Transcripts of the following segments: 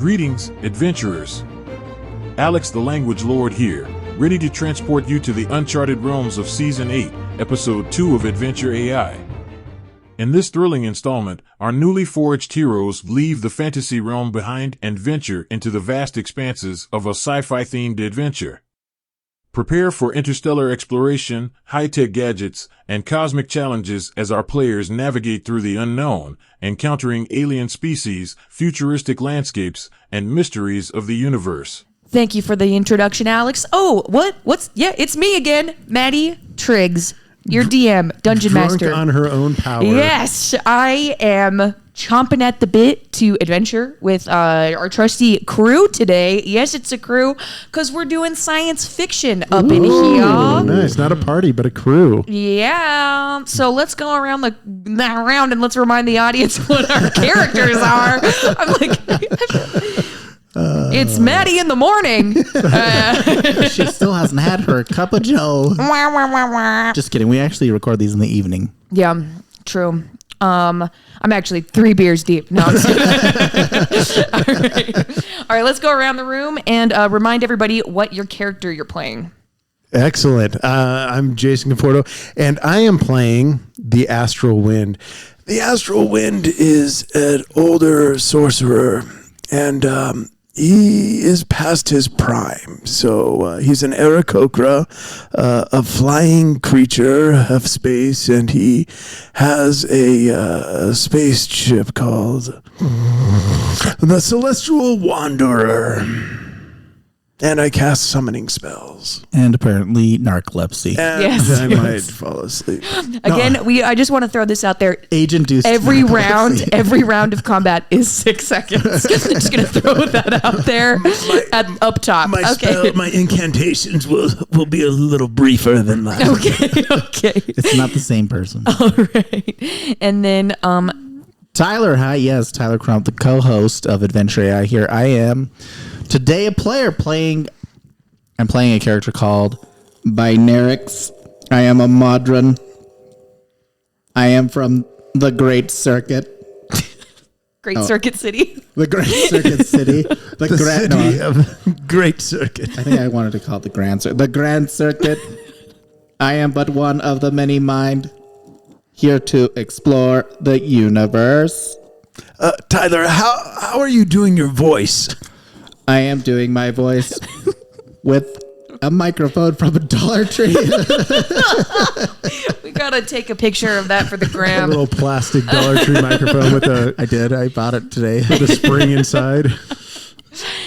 Greetings, adventurers. Alex the Language Lord here, ready to transport you to the uncharted realms of Season 8, Episode 2 of Adventure AI. In this thrilling installment, our newly forged heroes leave the fantasy realm behind and venture into the vast expanses of a sci-fi-themed adventure. Prepare for interstellar exploration, high-tech gadgets, and cosmic challenges as our players navigate through the unknown, encountering alien species, futuristic landscapes, and mysteries of the universe. Thank you for the introduction, Alex. Oh, it's me again, Maddie Triggs, your DM, Dungeon Master. Drunk on her own power. Yes, I am chomping at the bit to adventure with our trusty crew today. Yes, it's a crew, because we're doing science fiction up in here. Nice, not a party, but a crew. Yeah, so let's go around and let's remind the audience what our characters are. I'm like... It's Maddie in the morning. She still hasn't had her cup of joe. Just kidding. We actually record these in the evening. Yeah, true. I'm actually 3 beers deep. No, I'm just kidding. All right, let's go around the room and remind everybody what your character you're playing. Excellent. I'm Jason Conforto, and I am playing the Astral Wind. The Astral Wind is an older sorcerer, and he is past his prime. So he's an Aarakocra, a flying creature of space, and he has a spaceship called the Celestial Wanderer. And I cast summoning spells. And apparently narcolepsy. And Yes. I might fall asleep. Again, I just want to throw this out there. Age-induced Every narcolepsy. round of combat is 6 seconds. Just gonna throw that out there up top. My incantations will be a little briefer than mine. Okay. It's not the same person. All right. And then Tyler, hi. Yes, Tyler Crump, the co-host of Adventure AI here. I am today a player I'm playing a character called Binarix. I am a modron. I am from the Great Circuit. Circuit City. The Great Circuit City. The city of Great Circuit. I think I wanted to call it the Grand Circuit. The Grand Circuit. I am but one of the many mind, here to explore the universe. Tyler, how are you doing your voice? I am doing my voice with a microphone from a Dollar Tree. We gotta take a picture of that for the A gram. little plastic Dollar Tree microphone with I bought it today. the spring inside.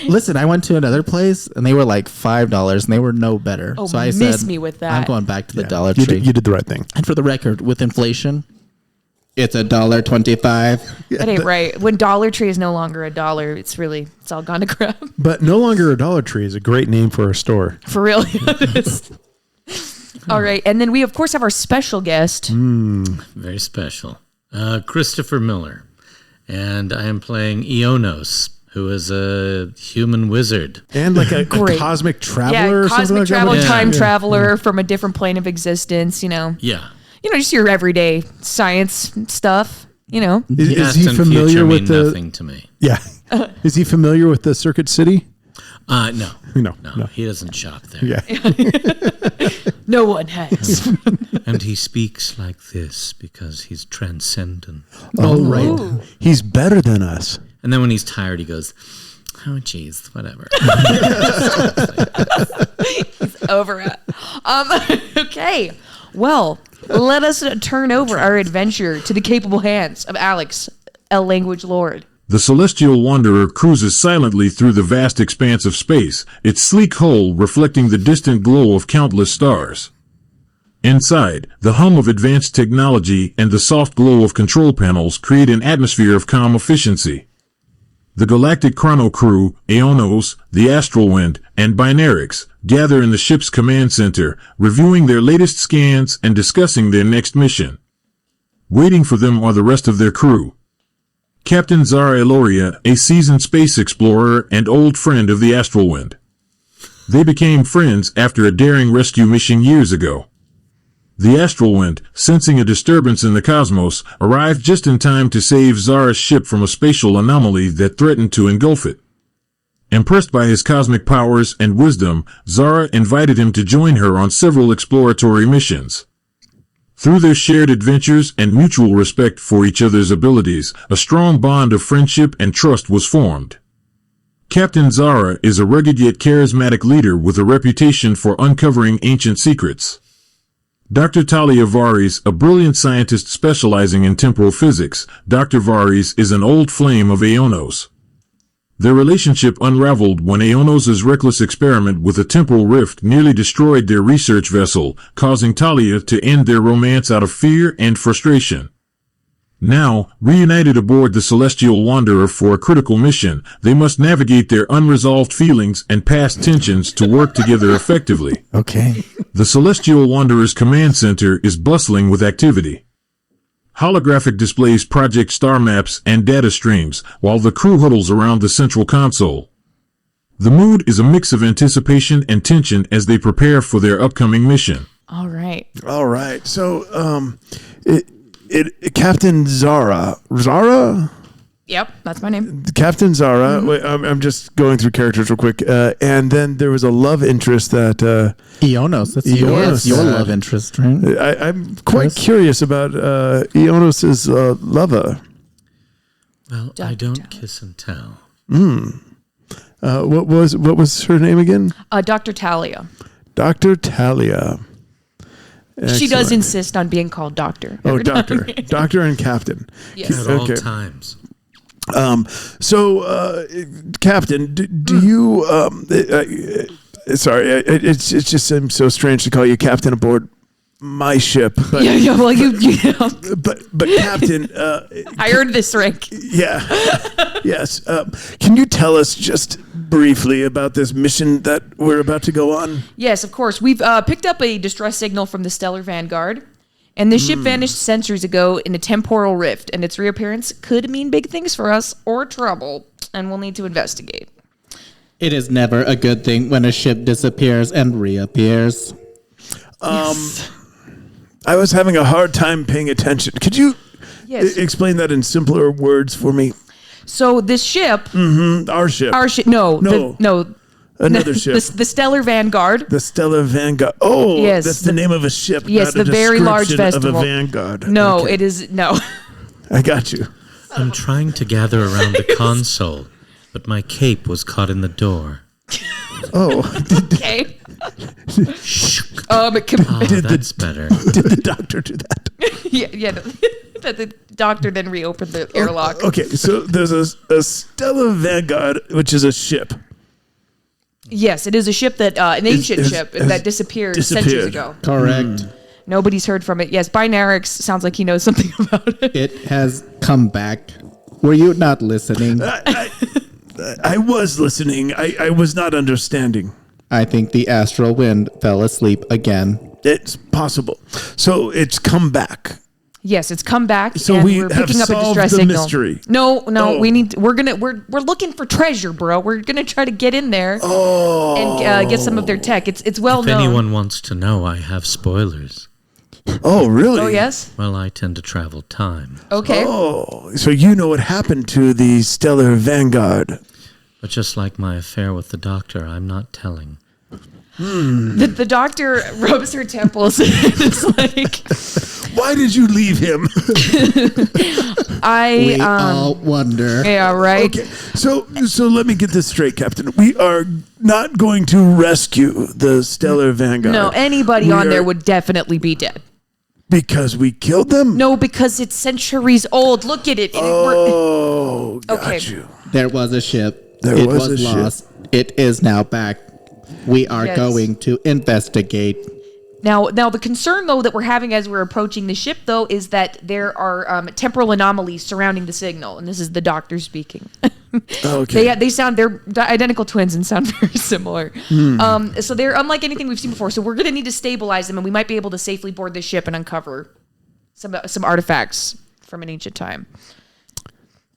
Listen, I went to another place and they were like $5 and they were no better. Oh, so I miss said, me with that. I'm going back to the Dollar You Tree. did the right thing. And for the record, with inflation, it's $1.25. That ain't right. When Dollar Tree is no longer a dollar, it's all gone to crap. But no longer a Dollar Tree is a great name for a store. For real. It is. All right. And then we, of course, have our special guest. Very special. Christopher Miller. And I am playing Ionos, who is a human wizard. And like a Great. cosmic traveler or something cosmic like travel, that. time traveler from a different plane of existence, Yeah. just your everyday science stuff, Is Past he and familiar future with mean the... nothing to me. Yeah. Is he familiar with the Circuit City? No. No. He doesn't shop there. Yeah. no one has. And he speaks like this because he's transcendent. Oh, right. He's better than us. And then when he's tired, he goes, oh, geez, whatever. Over it. Okay. Well, let us turn over our adventure to the capable hands of Alex, a language lord. The Celestial Wanderer cruises silently through the vast expanse of space, its sleek hull reflecting the distant glow of countless stars. Inside, the hum of advanced technology and the soft glow of control panels create an atmosphere of calm efficiency. The Galactic Chrono crew, Ionos, the Astral Wind, and Binarix gather in the ship's command center, reviewing their latest scans and discussing their next mission. Waiting for them are the rest of their crew. Captain Zara Eloria, a seasoned space explorer and old friend of the Astral Wind. They became friends after a daring rescue mission years ago. The Astral Wind, sensing a disturbance in the cosmos, arrived just in time to save Zara's ship from a spatial anomaly that threatened to engulf it. Impressed by his cosmic powers and wisdom, Zara invited him to join her on several exploratory missions. Through their shared adventures and mutual respect for each other's abilities, a strong bond of friendship and trust was formed. Captain Zara is a rugged yet charismatic leader with a reputation for uncovering ancient secrets. Dr. Talia Vares, a brilliant scientist specializing in temporal physics, Dr. Vares is an old flame of Aeonos. Their relationship unraveled when Aeonos' reckless experiment with a temporal rift nearly destroyed their research vessel, causing Talia to end their romance out of fear and frustration. Now, reunited aboard the Celestial Wanderer for a critical mission, they must navigate their unresolved feelings and past tensions to work together effectively. Okay. The Celestial Wanderer's command center is bustling with activity. Holographic displays project star maps and data streams, while the crew huddles around the central console. The mood is a mix of anticipation and tension as they prepare for their upcoming mission. All right. All right. So, Captain Zara. Zara? Yep, that's my name. Captain Zara. Wait, I'm just going through characters real quick. And then there was a love interest that Eonos. That's Eonos. your love interest, right? I'm quite curious about Eonos' lover. Well, I don't kiss and tell. What was her name again? Dr. Talia. Dr. Talia. She does Excellent. insist on being called doctor. Oh, doctor. Doctor and captain. Yes. At all Okay. times. So, Captain, do you? Sorry, it just seems so strange to call you captain aboard my ship. But Yeah, well, you know, but Captain, I earned this rank. yeah, yes. Can you tell us just briefly about this mission that we're about to go on? Yes, of course. We've picked up a distress signal from the Stellar Vanguard, and the ship vanished centuries ago in a temporal rift, and its reappearance could mean big things for us or trouble, and we'll need to investigate. It is never a good thing when a ship disappears and reappears. I was having a hard time paying attention. Could you Yes. explain that in simpler words for me? So this ship, Our ship. no, Another ship. the Stellar Vanguard. The Stellar Vanguard. Oh, Yes, that's the name of a ship. yes, not a the very large description festival. of a Vanguard. No, Okay. it is no. I got you. I'm trying to gather around the console, but my cape was caught in the door. Oh, Okay. It can, Oh, that's better. did the doctor do that? yeah. No. The doctor then reopened the airlock. Okay, so there's a Stellar Vanguard, which is a ship. Yes, it is a ship that an ancient is- ship has that disappeared centuries ago. Correct. Nobody's heard from it. Yes, Binarix sounds like he knows something about it. It has come back. Were you not listening? I was listening. I was not understanding. I think the astral wind fell asleep again. It's possible. So it's come back. Yes, it's come back. So and we we're have picking up a solved distress the signal. mystery. No, Oh. we're looking for treasure, bro. We're gonna try to get in there and get some of their tech. It's well If known. anyone wants to know, I have spoilers. Oh, really? Oh yes. Well, I tend to travel time. Okay. Oh, so you know what happened to the Stellar Vanguard. But just like my affair with the doctor, I'm not telling. The doctor rubs her temples and is like, Why did you leave him? We all wonder. yeah, right. Okay, so let me get this straight, Captain. We are not going to rescue the Stellar Vanguard. No, anybody We on there are- would definitely be dead. because we killed them. No, because it's centuries old. Look at it. Oh, got Okay. you. There was a ship. There it was was a ship. lost. It is now back. We are Yes. going to investigate. Now, the concern though that we're having as we're approaching the ship though is that there are temporal anomalies surrounding the signal, and this is the doctor speaking. Okay. They're identical twins and sound very similar. So they're unlike anything we've seen before. So we're gonna need to stabilize them, and we might be able to safely board this ship and uncover some artifacts from an ancient time.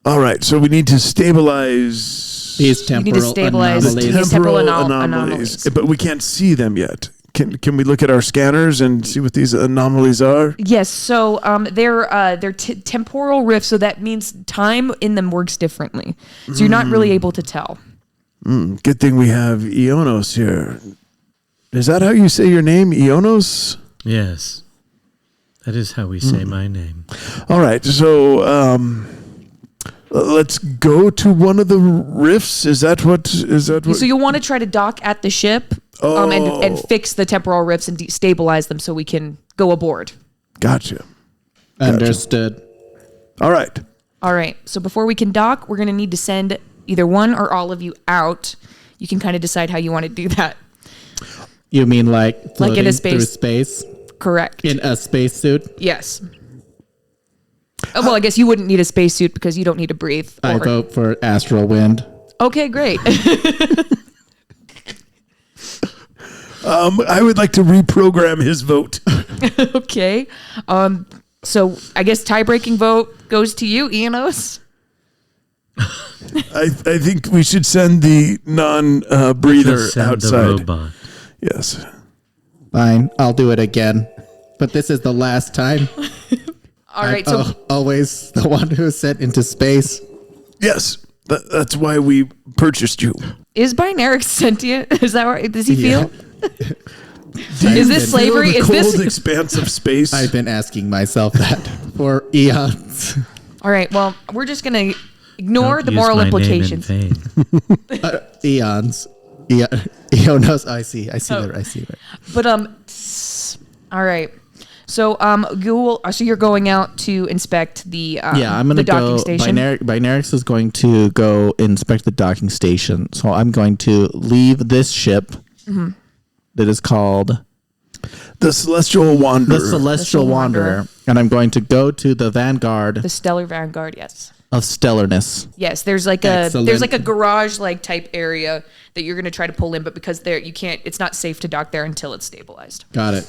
All right. So we need to stabilize These need to temporal stabilize anomalies. these temporal anomalies. but we can't see them yet. Can we look at our scanners and see what these anomalies are? Yes, so they're temporal rifts, so that means time in them works differently. So you're not really able to tell. Good thing we have Ionos here. Is that how you say your name, Ionos? Yes. That is how we say my name. All right, so let's go to one of the rifts. Is that what? So you want to try to dock at the ship and fix the temporal rifts and destabilize them so we can go aboard. Gotcha. Understood. All right. All right. So before we can dock, we're going to need to send either one or all of you out. You can kind of decide how you want to do that. You mean like floating in a through space- space Correct. in a spacesuit? Yes. Well, I guess you wouldn't need a spacesuit because you don't need to breathe. I vote for astral wind. Okay, great. I would like to reprogram his vote. Okay. So I guess tie-breaking vote goes to you, Ionos. I think we should send the non-breather Just send outside. the robot. Yes. Fine, I'll do it again. But this is the last time. All right. So Always the one who is sent into space. Yes. That's why we purchased you. is Binaric sentient? Is that right? Does he Yeah. feel? Is this slavery? Feel the Is cold this? expanse of space? I've been asking myself that for eons. All right. Well, we're just gonna ignore Don't the use moral my name in implications. vain. Eons. Eonos. I see that. But all right. So so you're going out to inspect the I'm gonna the docking go. station. Binarix is going to go inspect the docking station. So I'm going to leave this ship that is called the Celestial Wanderer. the Celestial Wanderer, and I'm going to go to the Vanguard The Stellar Vanguard. Yes. of Stellarness. Yes. There's like Excellent. a garage like type area that you're gonna try to pull in, but because you can't. It's not safe to dock there until it's stabilized. Got it.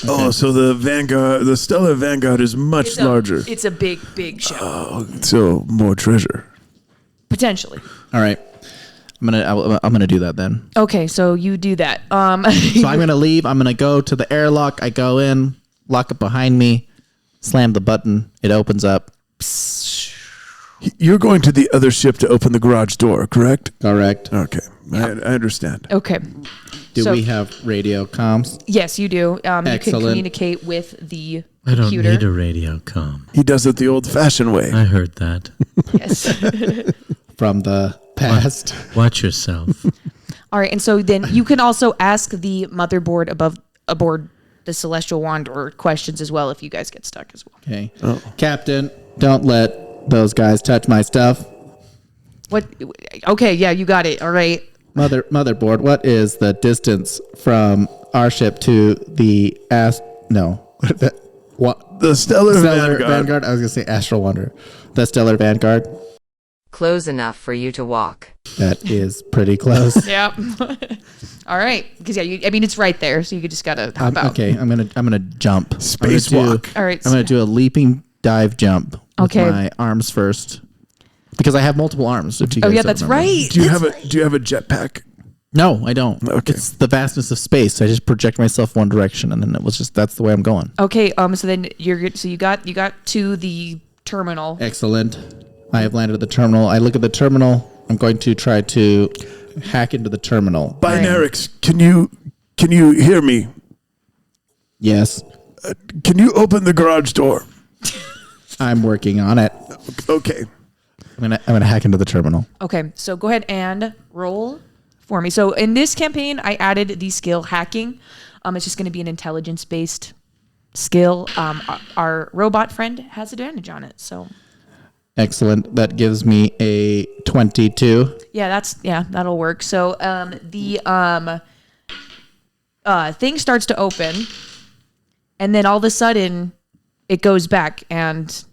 Oh, so the Vanguard, the Stellar Vanguard is much larger. It's a big ship. So more treasure. Potentially. All right. I'm gonna do that then. Okay, so you do that. So I'm gonna leave. I'm gonna go to the airlock. I go in, lock it behind me, slam the button. It opens up. You're going to the other ship to open the garage door, correct? Correct. Okay, I understand. Okay. Do So- we have radio comms? Yes, you do. You can Excellent. communicate with the I don't computer. need a radio comm. He does it the old-fashioned way. I heard that. Yes. From the past. Watch yourself. All right, and so then you can also ask the motherboard aboard the Celestial Wanderer questions as well if you guys get stuck as well. Okay. Captain, don't let those guys touch my stuff. What? Okay, yeah, you got it. All right. Motherboard, what is the distance from our ship to the what? The Stellar Stellar Vanguard. Vanguard. I was gonna say Astral Wanderer. The Stellar Vanguard. Close enough for you to walk. That is pretty close. Yep. All right, because it's right there, so you just gotta hop out. Okay, I'm gonna jump. Spacewalk. All right. I'm gonna do a leaping dive jump. With Okay. my arms first, because I have multiple arms. If you Oh guys yeah, don't that's remember. right. Do you have a jetpack? No, I don't. Okay. It's the vastness of space. I just project myself one direction, and then that's the way I'm going. Okay. So then you're good. So you got to the terminal. Excellent. I have landed at the terminal. I look at the terminal. I'm going to try to hack into the terminal. Binarix, can you hear me? Yes, Can you open the garage door? I'm working on it. Okay. I'm gonna hack into the terminal. Okay, so go ahead and roll for me. So in this campaign, I added the skill hacking. It's just going to be an intelligence-based skill. Our robot friend has advantage on it. So Excellent. That gives me a 22. yeah, that'll work. So the thing starts to open, and then all of a sudden, it goes back and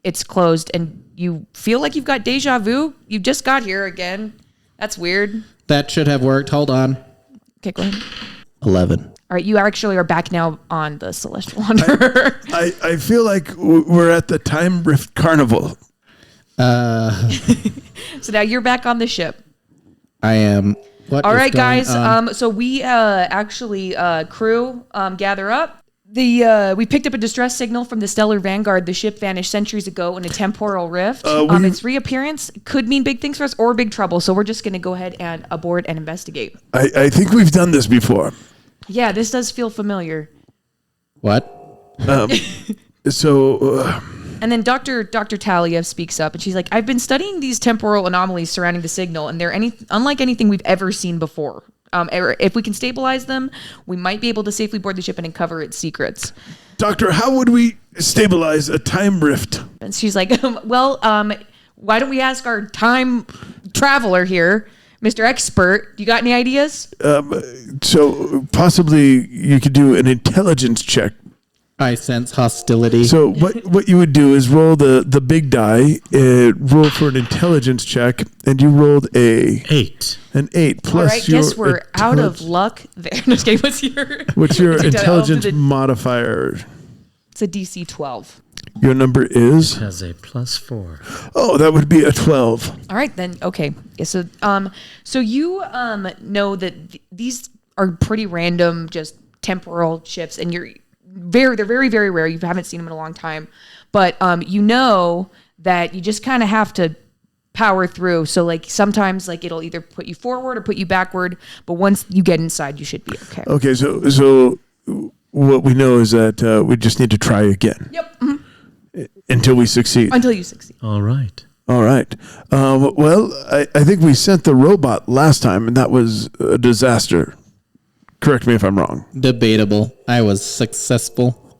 it's closed, and you feel like you've got deja vu. You just got here again. That's weird. That should have worked. Hold on. Okay, go ahead. 11. All right, you actually are back now on the Celestial Wanderer. I feel like we're at the Time Rift Carnival. So now you're back on the ship. I am. What All is right, going guys. on? So we actually crew gather up. We picked up a distress signal from the Stellar Vanguard. The ship vanished centuries ago in a temporal rift. Its reappearance could mean big things for us or big trouble. So we're just going to go ahead and abort and investigate. I think we've done this before. Yeah, this does feel familiar. What? And then Dr. Talia speaks up, and she's like, I've been studying these temporal anomalies surrounding the signal, and they're unlike anything we've ever seen before. If we can stabilize them, we might be able to safely board the ship and uncover its secrets. Doctor, how would we stabilize a time rift? And she's like, why don't we ask our time traveler here, Mr. Expert? You got any ideas? So possibly you could do an intelligence check. I sense hostility. So what you would do is roll the big die, roll for an intelligence check, and you rolled an 8 plus. All right, guess we're out of luck there. No, just kidding. What's your intelligence modifier? It's a DC 12. Your number is? It has a +4. Oh, that would be a 12. All right, then. Okay. Yeah, so you know that these are pretty random, just temporal shifts, and they're very, very rare. You haven't seen them in a long time, but you know that you just kind of have to power through. So like sometimes like it'll either put you forward or put you backward, but once you get inside, you should be okay. Okay, so what we know is that we just need to try again. Yep. Mm-hmm. Until we succeed. Until you succeed. All right. Well, I think we sent the robot last time, and that was a disaster. Correct me if I'm wrong. Debatable. I was successful.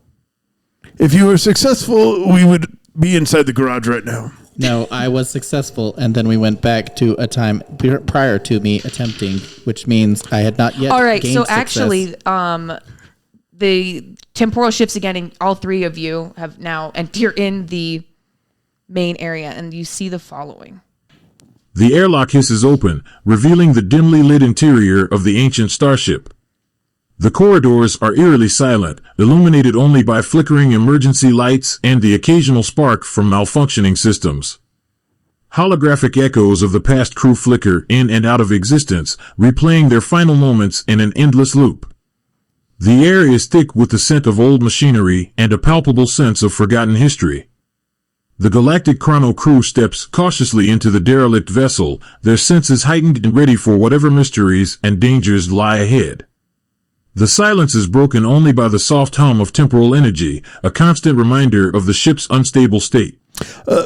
If you were successful, we would be inside the garage right now. No, I was successful, and then we went back to a time prior to me attempting, which means I had not yet. All right, gained so success. actually, the temporal shifts again, and all three of you have now, and you're in the main area, and you see the following. The airlock hisses open, revealing the dimly lit interior of the ancient starship. The corridors are eerily silent, illuminated only by flickering emergency lights and the occasional spark from malfunctioning systems. Holographic echoes of the past crew flicker in and out of existence, replaying their final moments in an endless loop. The air is thick with the scent of old machinery and a palpable sense of forgotten history. The Galactic Chrono crew steps cautiously into the derelict vessel, their senses heightened and ready for whatever mysteries and dangers lie ahead. The silence is broken only by the soft hum of temporal energy, a constant reminder of the ship's unstable state.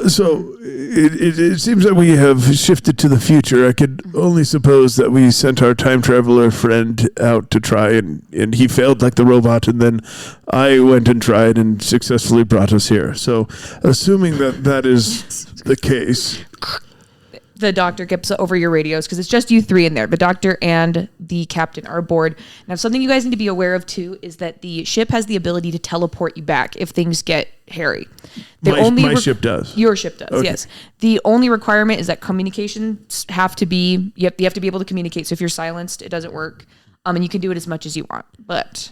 So it seems that we have shifted to the future. I could only suppose that we sent our time traveler friend out to try, and he failed like the robot, and then I went and tried and successfully brought us here. So assuming that is the case... The doctor gets over your radios because it's just you three in there. The doctor and the captain are aboard. Now, something you guys need to be aware of, too, is that the ship has the ability to teleport you back if things get hairy. My ship does. Your ship does, Okay. yes. The only requirement is that communications have to be, you have to be able to communicate. So if you're silenced, it doesn't work. And you can do it as much as you want. But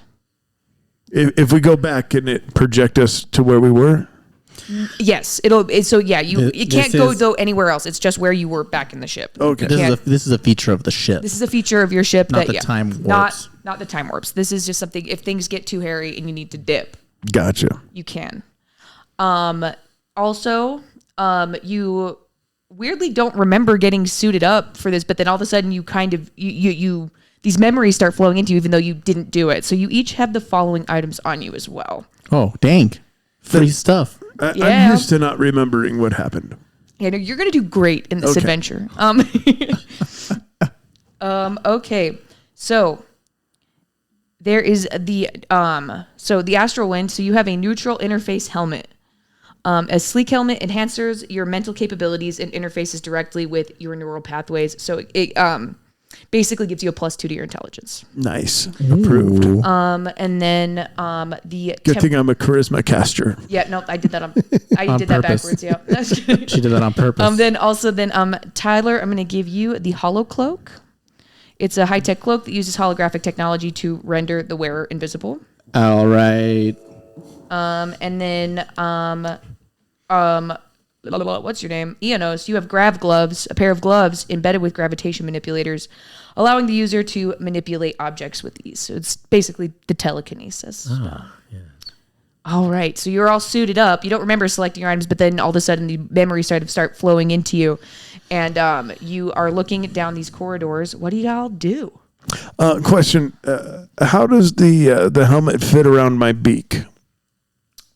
If we go back, can it project us to where we were? yes, you can't go anywhere else. It's just where you were back in the ship. Okay. This is a feature of the ship. This is a feature of your ship. Not the time warps. Not the time warps. This is just something, if things get too hairy and you need to dip, Gotcha. you can. Also, you weirdly don't remember getting suited up for this, but then all of a sudden you kind of, you these memories start flowing into you even though you didn't do it. So you each have the following items on you as well. Oh, dang. Free stuff. I'm used to not remembering what happened. Yeah, no, you're going to do great in this adventure. Okay. So there is the astral wind. So you have a neutral interface helmet. A sleek helmet enhances your mental capabilities and interfaces directly with your neural pathways. So it basically gives you a +2 to your intelligence. Nice. Approved. And then the Good thing I'm a charisma caster. Yeah, no, I did that I did purpose. that backwards. Yeah. She did that on purpose. Tyler, I'm going to give you the Holo Cloak. It's a high-tech cloak that uses holographic technology to render the wearer invisible. All right. And then what's your name? Eonos, you have grav gloves, a pair of gloves embedded with gravitation manipulators, allowing the user to manipulate objects with ease. So it's basically the telekinesis stuff. Yes. All right, so you're all suited up. You don't remember selecting your items, but then all of a sudden the memories start flowing into you, and you are looking down these corridors. What do you all do? Question: how does the helmet fit around my beak?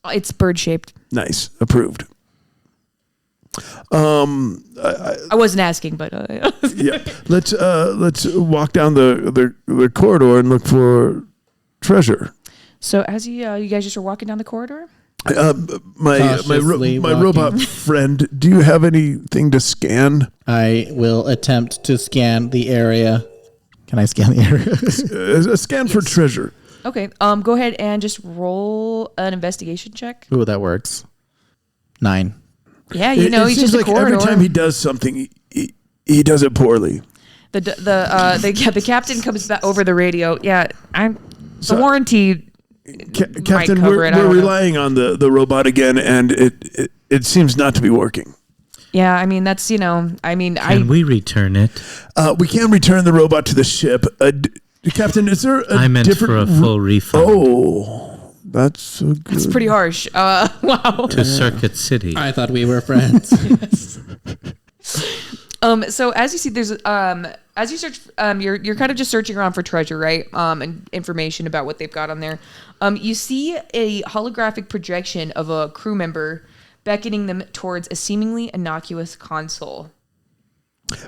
It's bird shaped. Nice, approved. I wasn't asking, but Yeah, let's walk down the corridor and look for treasure. So as you guys just are walking down the corridor. My Cautiously walking. robot friend, do you have anything to scan? I will attempt to scan the area. Can I scan the area? A scan for treasure. Okay. Go ahead and just roll an investigation check. Ooh, that works. 9. Yeah, It he's seems just like a corridor. every time he does something, he does it poorly. The captain comes back over the radio. Yeah, the warranty. Captain, cover we're it, I don't know. relying on the robot again, and it seems not to be working. Yeah, I mean that's Can we return it? We can return the robot to the ship. Captain, is there a I meant for a full refund Oh, that's so good. It's pretty harsh. Wow. to Circuit City. I thought we were friends. So as you see, there's as you search, you're kind of just searching around for treasure, right? And information about what they've got on there. You see a holographic projection of a crew member beckoning them towards a seemingly innocuous console.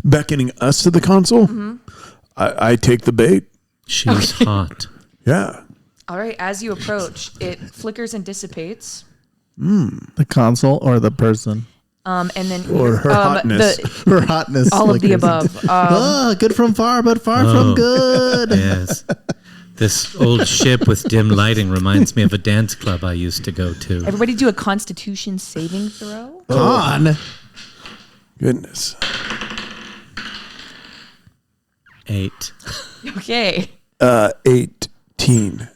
Beckoning us to the console. Mm-hmm. I take the bait. She's hot. Yeah. All right, as you approach, it flickers and dissipates. The console or the person? And then Or her hotness. Her hotness. all of the flickers. above. Good from far, but far from good. Yes. This old ship with dim lighting reminds me of a dance club I used to go to. Everybody do a Constitution saving throw. Con. Goodness. 8. Okay. 18.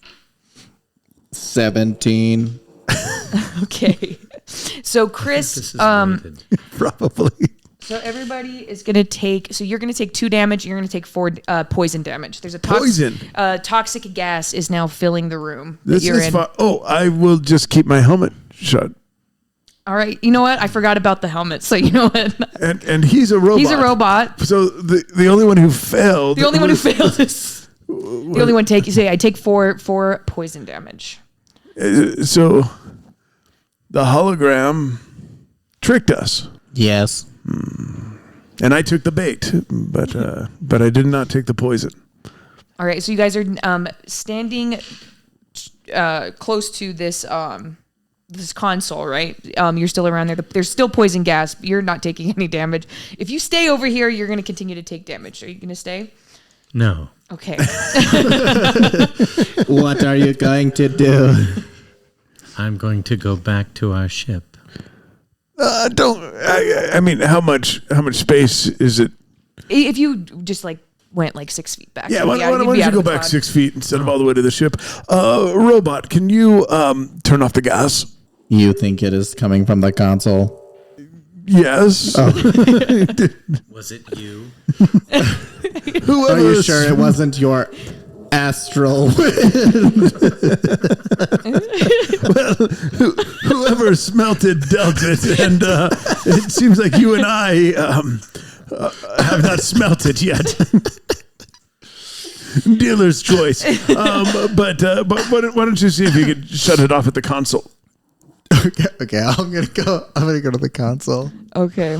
17. Okay. So This Chris, is weighted. Probably. so everybody is going to take, so you're going to take 2 damage. You're going to take 4 poison damage. There's a Poison? Toxic gas is now filling the room that This you're is in. fine. Oh, I will just keep my helmet shut. All right. You know what? I forgot about the helmet. So you know what? And he's a robot. He's a robot. So the only one who failed. The only one who was- failed is the only one take. You say I take 4 poison damage. So the hologram tricked us. Yes. And I took the bait, but I did not take the poison. All right. So you guys are standing close to this this console, right? You're still around there. There's still poison gas. You're not taking any damage. If you stay over here, you're going to continue to take damage. Are you going to stay? No. Okay. What are you going to do? I'm going to go back to our ship. I mean, how much space is it? If you just went 6 feet back. Yeah, you'd why be don't out you of go the back pod. 6 feet instead of all the way to the ship? Robot, can you turn off the gas? You think it is coming from the console? Yes. Was it you? Whoever Are you is- sure it wasn't your astral? Whoever smelted dealt it, and it seems like you and I have not smelt it yet. Dealer's choice. But why don't you see if you could shut it off at the console? Okay, I'm gonna go to the console. Okay.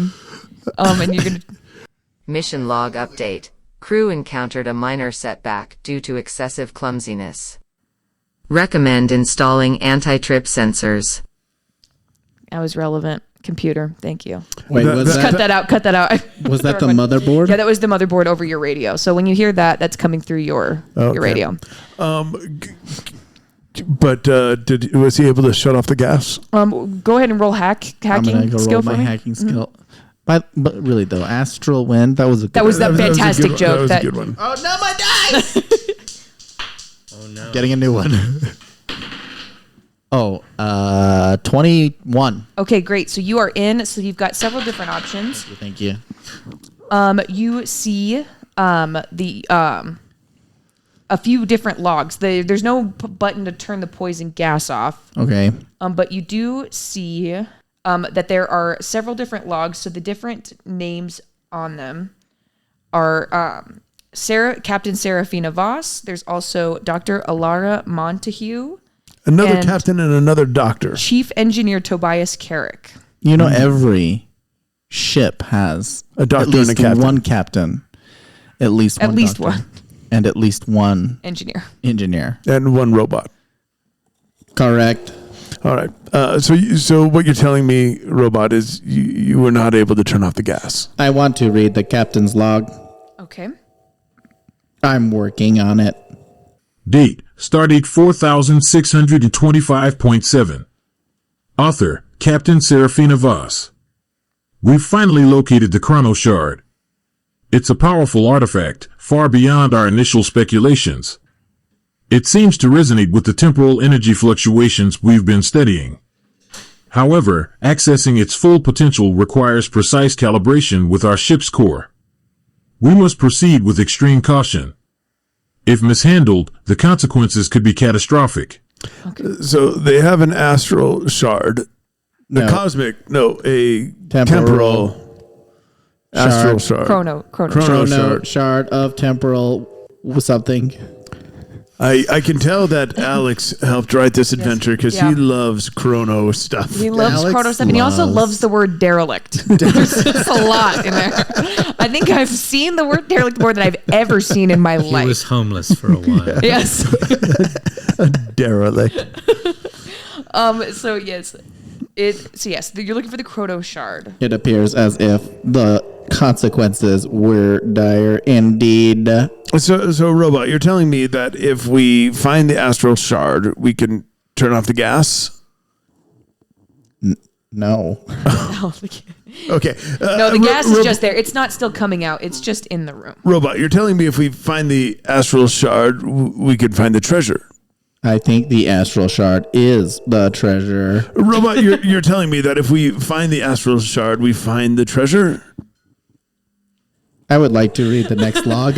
And you're going to... Mission log update. Crew encountered a minor setback due to excessive clumsiness. Recommend installing anti-trip sensors. That was relevant. Computer. Thank you. Wait, was Cut that out. Cut that out. Was that the motherboard? Yeah, that was the motherboard over your radio. So when you hear that, that's coming through your radio. But was he able to shut off the gas? Go ahead and roll I'm hacking gonna go skill roll for my me. hacking skill. But really though, astral wind. That was a good That was that was a good fantastic one. joke. That was a good one. Oh no, my dice! Oh no. Getting a new one. 21. Okay, great. So you are in. So you've got several different options. Thank you. You see the a few different logs. There's no button to turn the poison gas off. Okay. But you do see that there are several different logs. So the different names on them are Captain Serafina Voss. There's also Dr. Alara Montague. Another and captain and another doctor. Chief Engineer Tobias Carrick. You know, every ship has A doctor at least and a captain. one captain, at least one doctor, and at least one Engineer. engineer. And one robot. Correct. All right. So what you're telling me, robot, is you were not able to turn off the gas. I want to read the captain's log. Okay. I'm working on it. Date, Stardate 4625.7. Author, Captain Serafina Voss. We've finally located the Chrono Shard. It's a powerful artifact, far beyond our initial speculations. It seems to resonate with the temporal energy fluctuations we've been studying. However, accessing its full potential requires precise calibration with our ship's core. We must proceed with extreme caution. If mishandled, the consequences could be catastrophic. So they have an astral shard. A temporal astral shard. Chrono Shard of temporal something. I can tell that Alex helped write this adventure because Yeah. he loves Chrono stuff. He loves Alex Chrono stuff, and he also loves- loves the word derelict. There's just a lot in there. I think I've seen the word derelict more than I've ever seen in my He life. was homeless for a while. Yes. Derelict. So yes, you're looking for the Chrono Shard. It appears as if the consequences were dire indeed. So robot, you're telling me that if we find the astral shard, we can turn off the gas? No. Okay. No, the gas is just there. It's not still coming out. It's just in the room. Robot, you're telling me if we find the astral shard, we can find the treasure. I think the astral shard is the treasure. Robot, you're telling me that if we find the astral shard, we find the treasure? I would like to read the next log.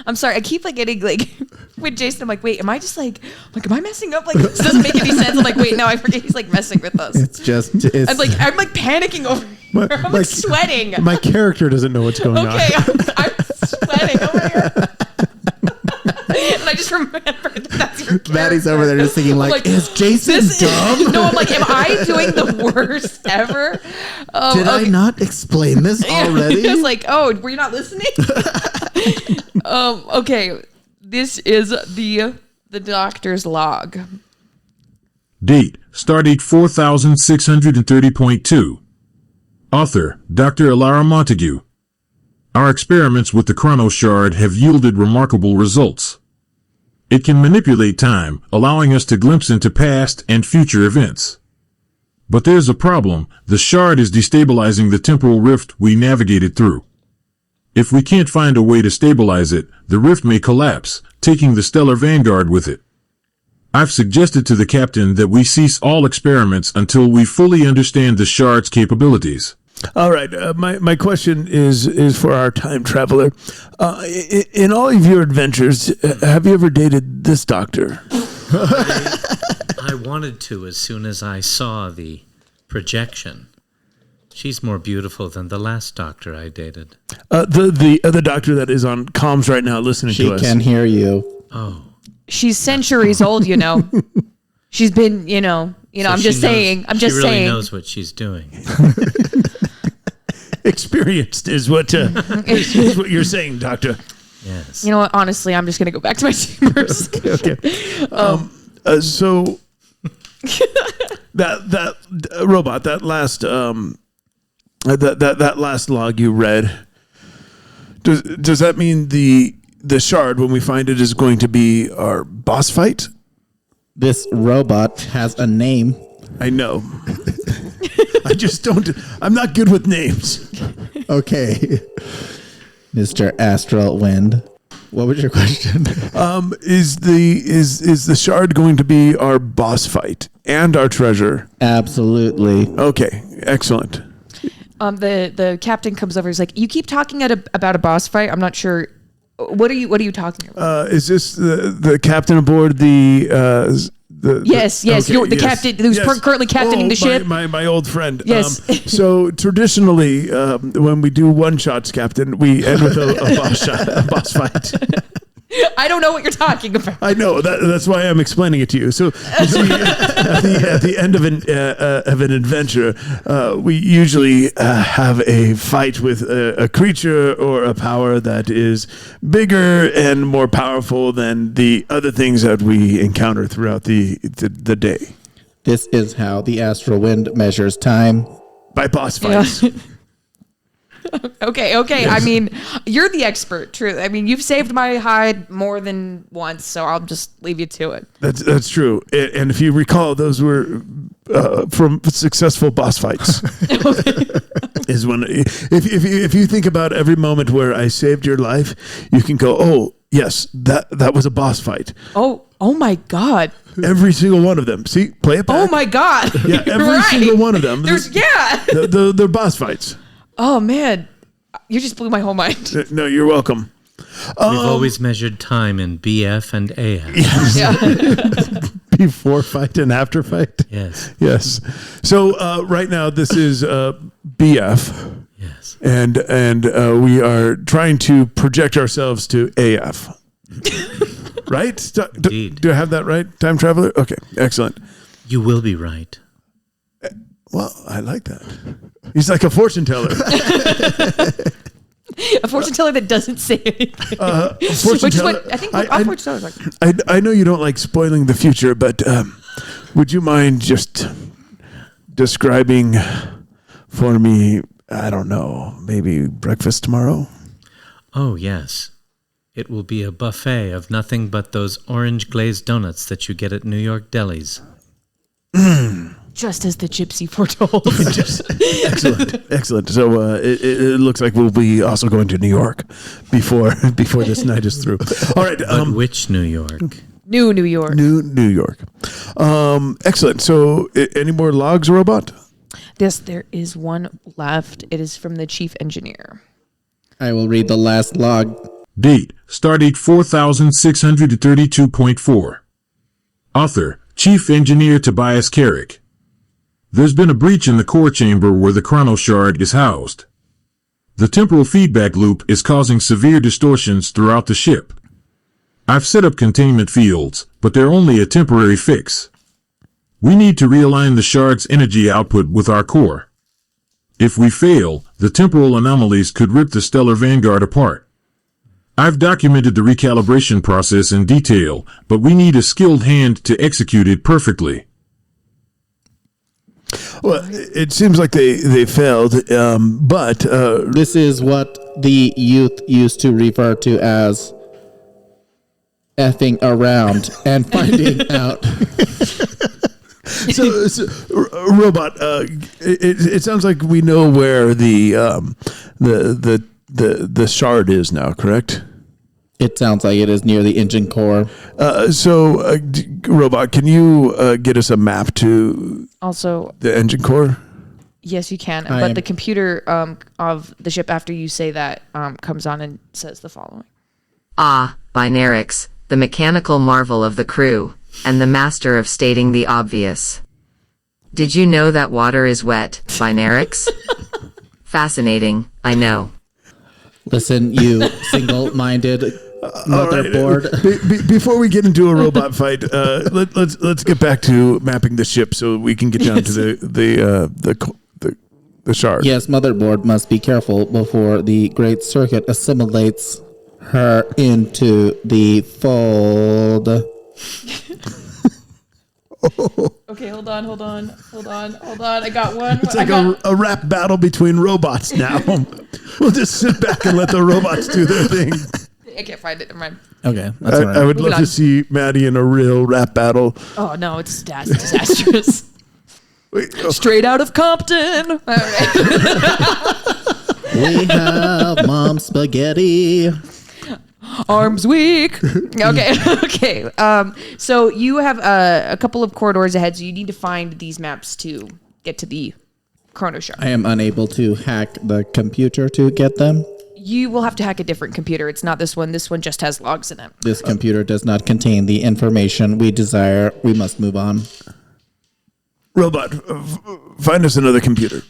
I'm sorry. I keep getting with Jason. I'm like, wait, am I just am I messing up? This doesn't make any sense. I'm like, wait, no, I forget he's messing with us. It's I'm panicking over here. I'm sweating. My character doesn't know what's going on. Okay, I'm sweating over here. And I just remembered that's your character. Maddie's over there just thinking is Jason dumb? No, I'm like, am I doing the worst ever? Did I not explain this already? It's like, oh, were you not listening? Okay, this is the doctor's log. Date, Stardate 4630.2. Author, Dr. Alara Montague. Our experiments with the Chrono Shard have yielded remarkable results. It can manipulate time, allowing us to glimpse into past and future events. But there's a problem. The shard is destabilizing the temporal rift we navigated through. If we can't find a way to stabilize it, the rift may collapse, taking the stellar vanguard with it. I've suggested to the captain that we cease all experiments until we fully understand the shard's capabilities. All right. My question is for our time traveler. In all of your adventures, have you ever dated this doctor? I wanted to as soon as I saw the projection. She's more beautiful than the last doctor I dated. The other doctor that is on comms right now listening She to us. can hear you. Oh. She's centuries old, She's been, I'm So just saying. I'm just she really saying. knows what she's doing. Experienced is what you're saying, doctor. Yes. You know what? Honestly, I'm just gonna go back to my chambers. Okay. So that robot, that last that last log you read, does that mean the shard, when we find it, is going to be our boss fight? This robot has a name. I know. I just don't. I'm not good with names. Okay. Mr. Astral Wind. What was your question? Is the shard going to be our boss fight and our treasure? Absolutely. Okay, excellent. The captain comes over. He's like, "You keep talking about a boss fight. I'm not sure What are you talking about? Is this the captain aboard the Yes, okay, you're the captain who's currently captaining the ship. My old friend. Yes. So traditionally, when we do one shots, Captain, we end with a boss fight. I don't know what you're talking about. I know that's why I'm explaining it to you. So you see, at the end of an adventure, we usually have a fight with a creature or a power that is bigger and more powerful than the other things that we encounter throughout the day. This is how the astral wind measures time. By boss fights. Yeah. Okay. I mean, you're the expert. True. I mean, you've saved my hide more than once, so I'll just leave you to it. That's true. And if you recall, those were from successful boss fights. Is when if you think about every moment where I saved your life, you can go, oh yes, that was a boss fight. Oh my God. Every single one of them. See, play it back. Oh my God. Yeah, every single one of them. They're boss fights. Oh man, you just blew my whole mind. No, you're welcome. We've always measured time in BF and AF. Yes. Yeah. Before fight and after fight. Yes. Yes. So right now this is BF. Yes. And we are trying to project ourselves to AF. Right? Indeed. Do I have that right, time traveler? Okay, excellent. You will be right. Well, I like that. He's like a fortune teller. A fortune teller that doesn't say anything. Fortune teller. I think all fortune tellers are. I know you don't like spoiling the future, but would you mind just describing for me, I don't know, maybe breakfast tomorrow? Oh, yes. It will be a buffet of nothing but those orange glazed donuts that you get at New York delis. Just as the gypsy foretold. Excellent. So it looks like we'll be also going to New York before this night is through. All right. But which New York? New York. New York. Excellent. So any more logs, robot? Yes, there is one left. It is from the chief engineer. I will read the last log. Date, stardate 4632.4. Author, Chief Engineer Tobias Carrick. There's been a breach in the core chamber where the Chrono shard is housed. The temporal feedback loop is causing severe distortions throughout the ship. I've set up containment fields, but they're only a temporary fix. We need to realign the shard's energy output with our core. If we fail, the temporal anomalies could rip the stellar vanguard apart. I've documented the recalibration process in detail, but we need a skilled hand to execute it perfectly. Well, it seems like they failed, but This is what the youth used to refer to as effing around and finding out. so robot. It sounds like we know where the shard is now. Correct? It sounds like it is near the engine core. Robot, can you get us a map to Also, the engine core? yes, you can. I But am- the computer of the ship, after you say that, comes on and says the following. Ah, Binarix, the mechanical marvel of the crew, and the master of stating the obvious. Did you know that water is wet, Binarix? Fascinating, I know. Listen, you single-minded motherboard. Before we get into a robot fight, let's get back to mapping the ship so we can get down to the shard. Yes, motherboard must be careful before the great circuit assimilates her into the fold. Okay, hold on. I got one. It's like a rap battle between robots now. We'll just sit back and let the robots do their thing. I can't find it. Never mind. Okay, that's all right. I would Moving love on. to see Maddie in a real rap battle. Oh no, it's disastrous. Wait, oh, Straight out of Compton. All right. We have mom spaghetti. Arms weak. Okay. So you have a couple of corridors ahead, so you need to find these maps to get to the Chrono shard. I am unable to hack the computer to get them. You will have to hack a different computer. It's not this one. This one just has logs in it. This computer does not contain the information we desire. We must move on. Robot, find us another computer.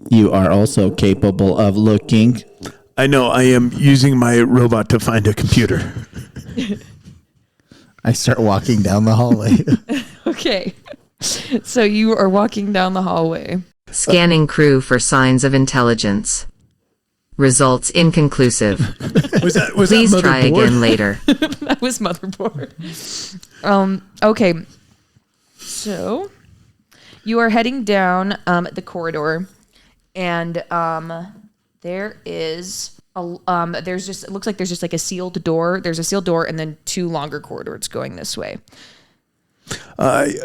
You are also capable of looking. I know. I am using my robot to find a computer. I start walking down the hallway. Okay. So you are walking down the hallway. Scanning crew for signs of intelligence. Results inconclusive. Was Please that try motherboard? again later. That was motherboard. Okay. So you are heading down the corridor, and there is there's just, it looks like there's just like a sealed door. There's a sealed door and then 2 longer corridors going this way. I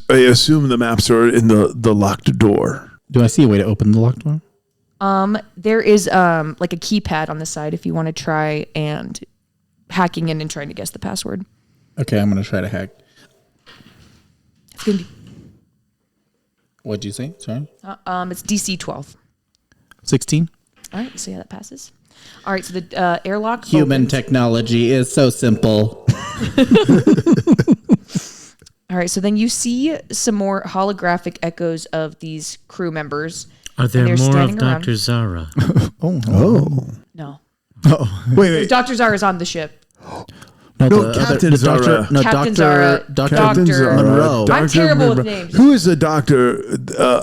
assume the maps are in the locked door. Do I see a way to open the locked door? There is like a keypad on the side if you want to try and hacking in and trying to guess the password. Okay, I'm going to try to hack. It's gonna be What'd you say? Sorry? it's DC 12. 16? All right, so yeah, that passes. All right, so the airlock Human opens. technology is so simple. All right, so then you see some more holographic echoes of these crew members. Are there they're more of standing around. Dr. Zara? Oh. No, Wait. Dr. Zara's on the ship. No, Captain Zara. Captain Zara. Captain Zara. Monroe. I'm Dr. terrible with Monroe. names. Who is the doctor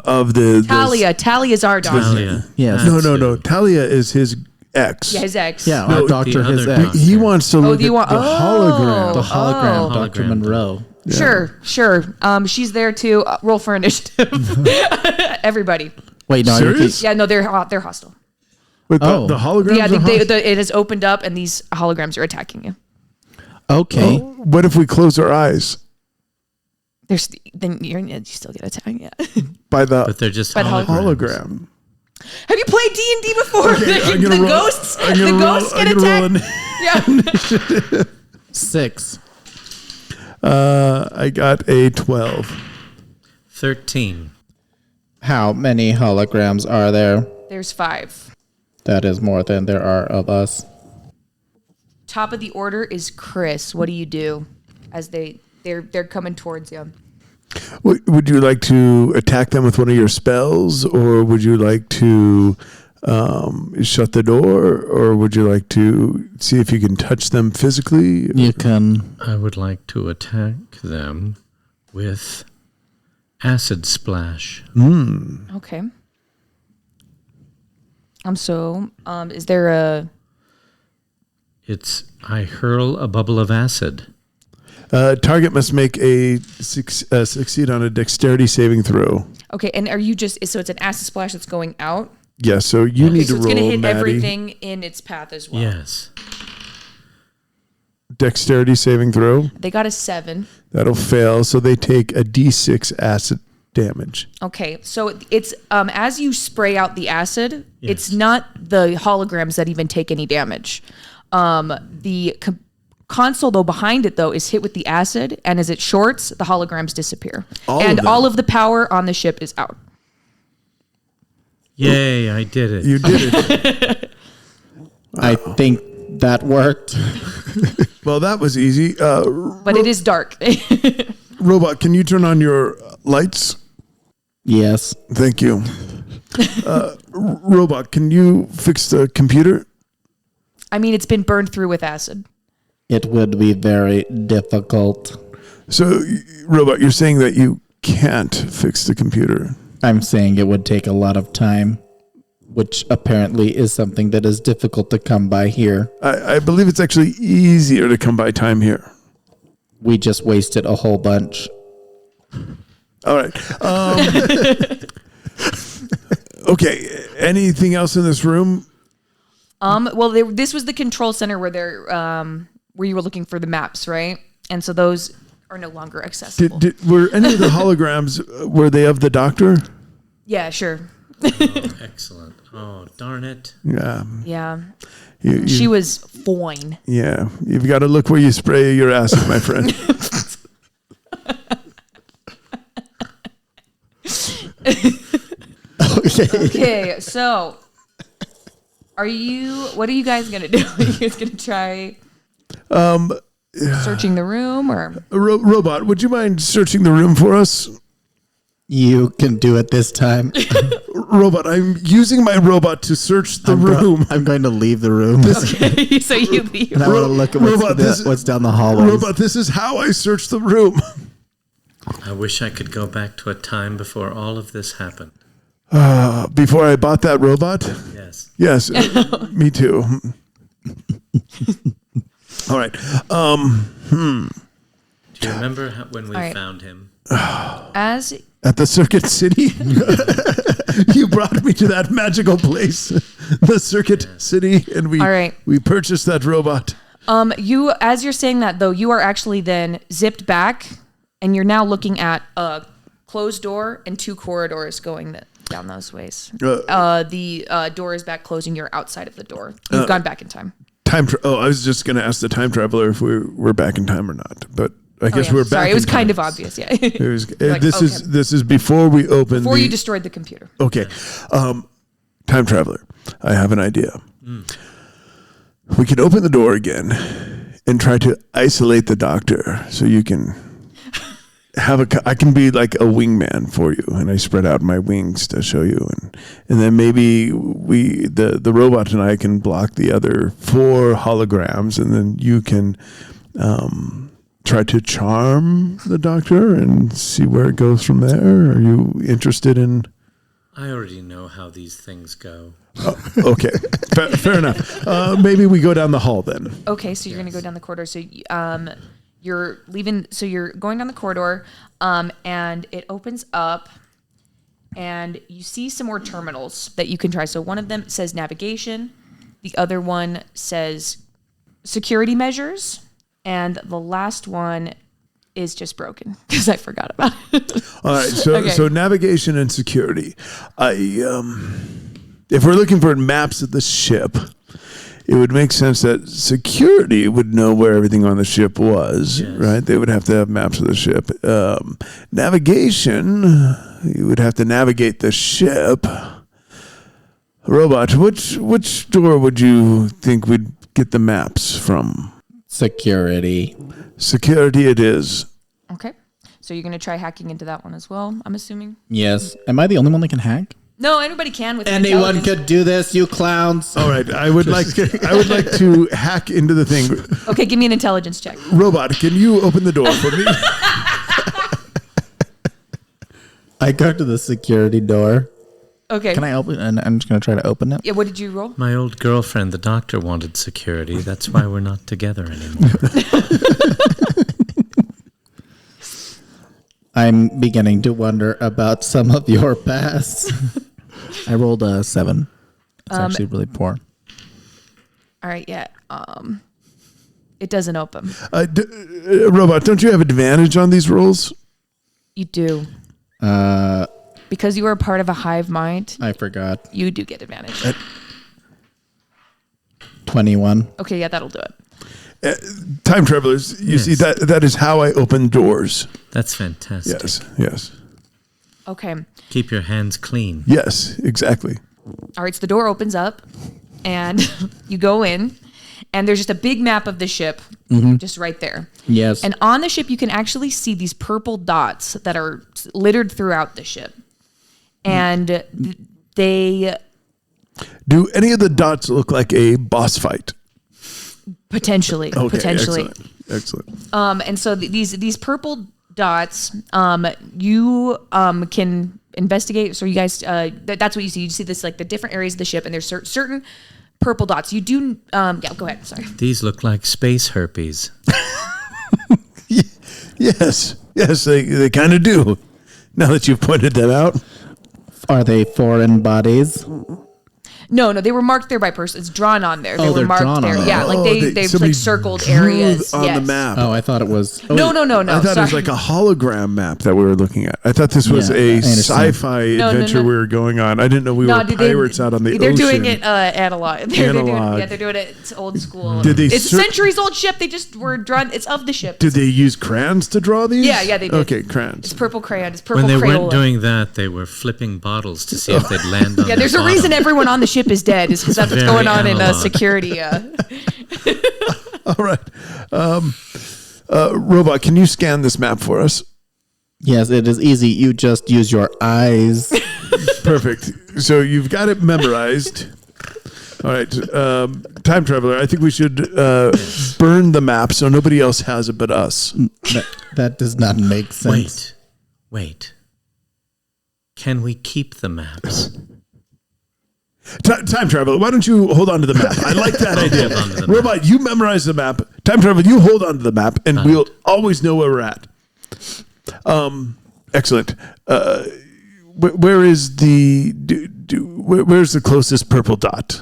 of the... Talia. Talia's our doctor. Talia. Yes. No. Talia is his ex. Yeah, his ex. Yeah, No, our doctor, the his other ex. He wants to look do you at want- the hologram. The hologram, Oh. Dr. Hologram. Monroe. Sure. She's there too. Roll for initiative. Everybody. Wait, no, Serious? Yeah, no, they're hostile. Wait, Oh. the holograms Yeah, are hostile? it has opened up and these holograms are attacking you. Okay. What if we close our eyes Then you still get attacked. Yeah. by the But they're just But holograms. hologram? Have you played D&D before? I'm gonna the roll- ghosts. I'm The gonna roll- ghosts I'm get gonna roll attacked. Yeah. 6. I got a 12. 13. How many holograms are there? There's 5. That is more than there are of us. Top of the order is Chris. What do you do as they're coming towards you? Would you like to attack them with one of your spells, or would you like to shut the door, or would you like to see if you can touch them physically? You can. I would like to attack them with acid splash. Okay. Is there a... I hurl a bubble of acid. Target must make a succeed on a dexterity saving throw. Okay, and are you just... So it's an acid splash that's going out? Yeah, so you need So to it's going to roll, hit Maddie. everything in its path as well. Yes. Dexterity saving throw. They got a 7. That'll fail, so they take a d6 acid damage. Okay, so it's as you spray out the acid, it's not the holograms that even take any damage. The console though behind it though is hit with the acid, and as it shorts, the holograms disappear, and all of the power on the ship is out. Yay, I did it. You did it. I think that worked. Well, that was easy. But it is dark. Robot, can you turn on your lights? Yes. Thank you. Robot, can you fix the computer? I mean, it's been burned through with acid. It would be very difficult. So, Robot, you're saying that you can't fix the computer. I'm saying it would take a lot of time, which apparently is something that is difficult to come by here. I believe it's actually easier to come by time here. We just wasted a whole bunch. All right. Okay. Anything else in this room? Well, this was the control center where you were looking for the maps, right? And so those are no longer accessible. Were any of the holograms, were they of the doctor? Yeah, sure. Excellent. Oh, darn it. Yeah. Yeah. She was fine. Yeah. You've got to look where you spray your acid, my friend. Okay, so What are you guys gonna do? Are you guys gonna try searching the room or Robot, would you mind searching the room for us? You can do it this time. Robot, I'm using my robot to search the room. I'm going to leave the room. okay, so you leave. And I want to look at what's down the hallway. Robot, this is how I search the room. I wish I could go back to a time before all of this happened. Before I bought that robot? Yes. Yes, me too. All right. Do you remember when we right. found him? As At the Circuit City? You brought me to that magical place, the Circuit City, and All right. we purchased that robot. as you're saying that though, you are actually then zipped back, and you're now looking at a closed door and 2 corridors going down those ways. The door is back closing. You're outside of the door. You've gone back in time. I was just going to ask the time traveler if we're back in time or not, but I guess we're back. Sorry, it was in kind time. of obvious. Yeah. It was, Like, this is before we open. Before you destroyed the computer. Okay, time traveler, I have an idea. We can open the door again and try to isolate the doctor, so you can I can be like a wingman for you, and I spread out my wings to show you, and then maybe the robot and I can block the other 4 holograms, and then you can try to charm the doctor and see where it goes from there. Are you interested in? I already know how these things go. Okay, fair enough. Maybe we go down the hall then. Okay, so you're going to go down the corridor. So you're leaving. So you're going down the corridor, and it opens up, and you see some more terminals that you can try. So one of them says navigation, the other one says security measures, and the last one is just broken because I forgot about it. All right, so Okay. so navigation and security. If we're looking for maps of the ship, it would make sense that security would know where everything on the ship was, Yes. right? They would have to have maps of the ship. Navigation, you would have to navigate the ship. Robot, which door would you think we'd get the maps from? Security. Security it is. Okay, so you're going to try hacking into that one as well, I'm assuming. Yes. Am I the only one that can hack? No, anybody can with Anyone intelligence. could do this, you clowns. All right, I would like to hack into the thing. Okay, give me an intelligence check. Robot, can you open the door for me? I go to the security door. Okay. Can I open? And I'm just going to try to open it. Yeah, what did you roll? My old girlfriend, the doctor, wanted security. That's why we're not together anymore. I'm beginning to wonder about some of your past. I rolled a 7. It's actually really poor. All right, yeah. It doesn't open. Robot, don't you have advantage on these rolls? You do. Because you are part of a hive mind, I forgot. you do get advantage. 21. Okay, yeah, that'll do it. Time travelers, you Yes. see that is how I open doors. That's fantastic. Yes, Okay. Keep your hands clean. yes, exactly. All right, so the door opens up, and you go in, and there's just a big map of the ship, just right there. Yes. And on the ship, you can actually see these purple dots that are littered throughout the ship. And they Do any of the dots look like a boss fight? potentially. Excellent. And so these purple dots, you can investigate. So you guys, that's what you see. You see this like the different areas of the ship, and there's certain purple dots. You do, yeah. Go ahead. Sorry. These look like space herpes. Yes, they kind of do. Now that you've pointed that out. Are they foreign bodies? No, they were marked there by person. It's drawn on there. They Oh, were they're marked drawn there. on Yeah, there. like they've somebody like circled drew areas on yes. the map. Oh, I thought it was. No. I thought Sorry. it was like a hologram map that we were looking at. I thought this was Yeah, I a understand. sci-fi No. adventure we were going on. I didn't know we were pirates out on the They're ocean. doing it analog. They're Analog. doing it. It's old school. Did they it's a cer- centuries old ship. They just were drawn. It's of the ship. Did they use crayons to draw these? Yeah, they did. Okay, crayons. It's purple crayon. It's purple When they Crayola. weren't doing that, they were flipping bottles to see if they'd land on Yeah, there's the a reason bottom. everyone on the ship ship is dead. Is that's what's Very going on in analog. security? All right. Robot, can you scan this map for us? Yes, it is easy. You just use your eyes. Perfect. So you've got it memorized. All right. Time traveler, I think we should burn the map so nobody else has it but us. That does not make sense. Wait. Can we keep the maps? Time traveler, why don't you hold on to the map? I like that idea. hold on to the Robot, you memorize the map. Time traveler, you hold on to the map, and we'll always know where we're at. Excellent. Where is where's the closest purple dot?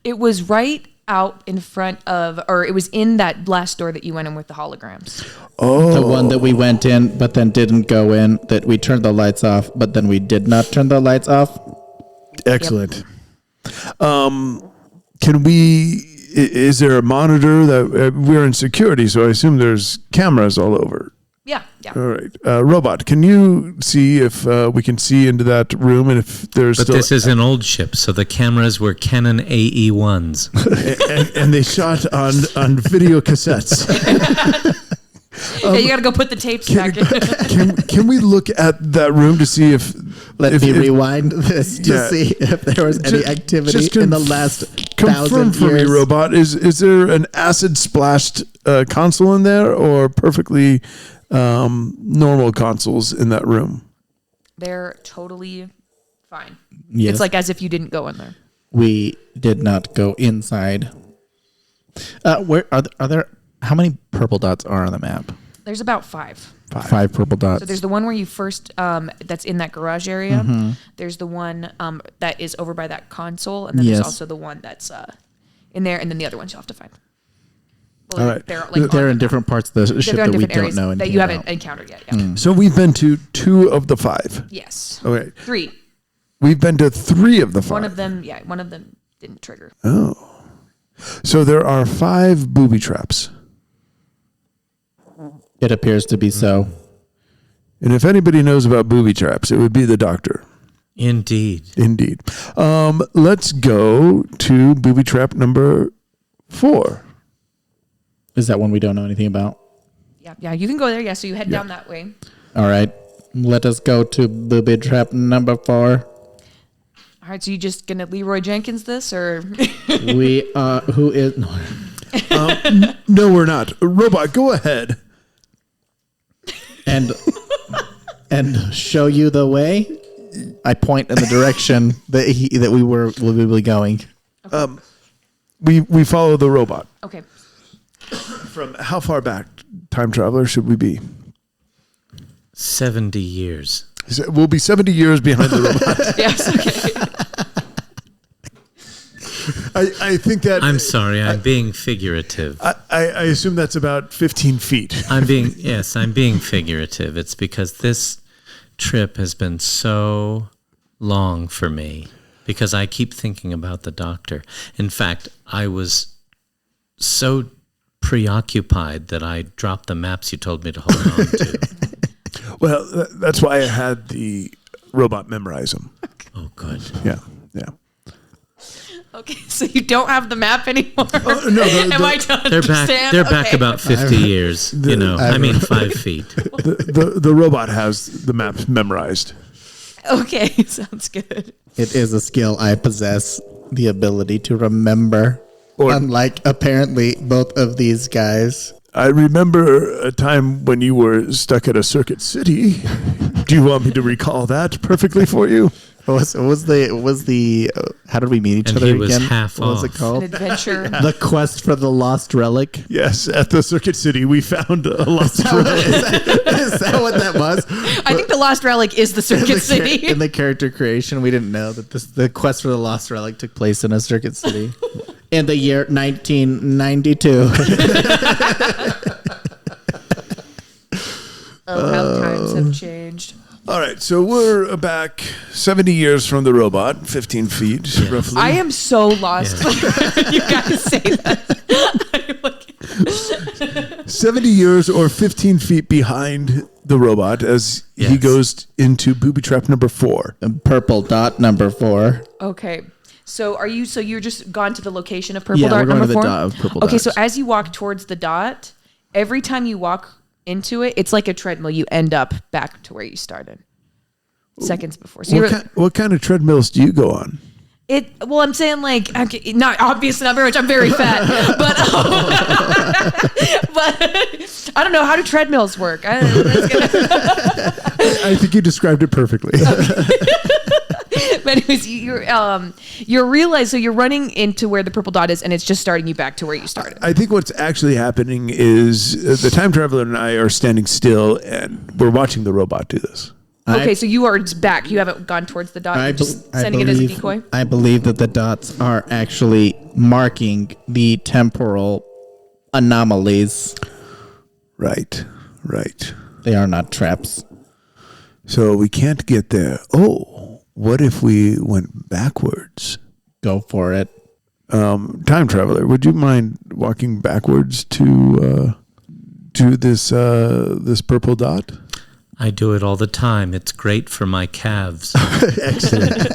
It was right out in front of, or it was in that last door that you went in with the holograms. Oh, The one that we went in, but then didn't go in, that we turned the lights off, but then we did not turn the lights off. excellent. Can we? Is there a monitor that we're in security? So I assume there's cameras all over. Yeah. All right, Robot, can you see if we can see into that room and if there's But still? this is an old ship, so the cameras were Canon AE1s. and they shot on video cassettes. Yeah, you got to go put the tapes back in. Can we look at that room to see if? Let if, me if- rewind this to Yeah. see if there was any Just- activity just in the last Confirm 1,000 for years. me, Robot. Is there an acid splashed console in there, or perfectly normal consoles in that room? They're totally fine. Yes. It's like as if you didn't go in there. We did not go inside. Where are there? How many purple dots are on the map? There's about 5. 5 purple dots. So there's the one where you first, that's in that garage area. Mm-hmm. There's the one that is over by that console, and then Yes. there's also the one that's in there, and then the other ones you'll have to find. Well, All right. They're in different parts of the ship they're that in we different don't areas know anything that you haven't about. Mm. encountered yet. Yeah. So we've been to 2 of the 5. Yes. Okay, 3. we've been to 3 of the 5. One of them didn't trigger. So there are 5 booby traps. It appears to be so. And if anybody knows about booby traps, it would be the doctor. Indeed. Indeed. Let's go to booby trap number 4. Is that one we don't know anything about? Yeah, you can go there. Yeah, so you head down that way. All right. Let us go to booby trap number 4. All right, so you just gonna Leroy Jenkins this, or We who is no. No, we're not. Robot, go ahead. and show you the way. I point in the direction that we will be going. We follow the robot. okay? From how far back, time traveler, should we be? 70 years. We'll be 70 years behind the robot. Yes. Okay. I think that... I'm sorry, I'm being figurative. I assume that's about 15 feet. I'm being figurative. It's because this trip has been so long for me because I keep thinking about the doctor. In fact, I was so preoccupied that I dropped the maps you told me to hold on to. Well, that's why I had the robot memorize them. Oh, good. Yeah. Okay, so you don't have the map anymore. No, Am I to They're back. understand? They're back Okay. about 50 years. I mean 5 feet. the robot has the maps memorized. Okay, sounds good. It is a skill I possess, the ability to remember. Unlike apparently both of these guys. I remember a time when you were stuck at a Circuit City. Do you want me to recall that perfectly for you? What was the how did we meet each And other he was again? half What was it off. An called? adventure. The quest for the lost relic. Yes, at the Circuit City, we found a lost relic. Is that what that was? I think the Lost Relic is the Circuit City. In the character creation, we didn't know that the quest for the lost relic took place in a Circuit City in the year 1992. Oh, how times have changed. All right, so we're back 70 years from the robot, 15 feet roughly. I am so lost. You guys say that. 70 years or 15 feet behind the robot as he Yes. goes into booby trap number 4. Purple dot number 4. Okay, So are you? So you're just gone to the location of purple Yeah, dart we're going number to the 4? dot of purple Okay, so darts. as you walk towards the dot, every time you walk into it, it's like a treadmill. You end up back to where you started seconds before. So What kind of treadmills do you go on? well, I'm saying like, not obviously not very much. I'm very fat, but but I don't know, how do treadmills work? I think you described it perfectly. But anyways, you're realize so you're running into where the purple dot is, and it's just starting you back to where you started. I think what's actually happening is the time traveler and I are standing still, and we're watching the robot do this. Okay, so you are back. You haven't gone towards the dot. You're just sending it as a decoy. I believe that the dots are actually marking the temporal anomalies. Right. They are not traps. So we can't get there. Oh, what if we went backwards? Go for it. Time traveler, would you mind walking backwards to this purple dot? I do it all the time. It's great for my calves. Excellent.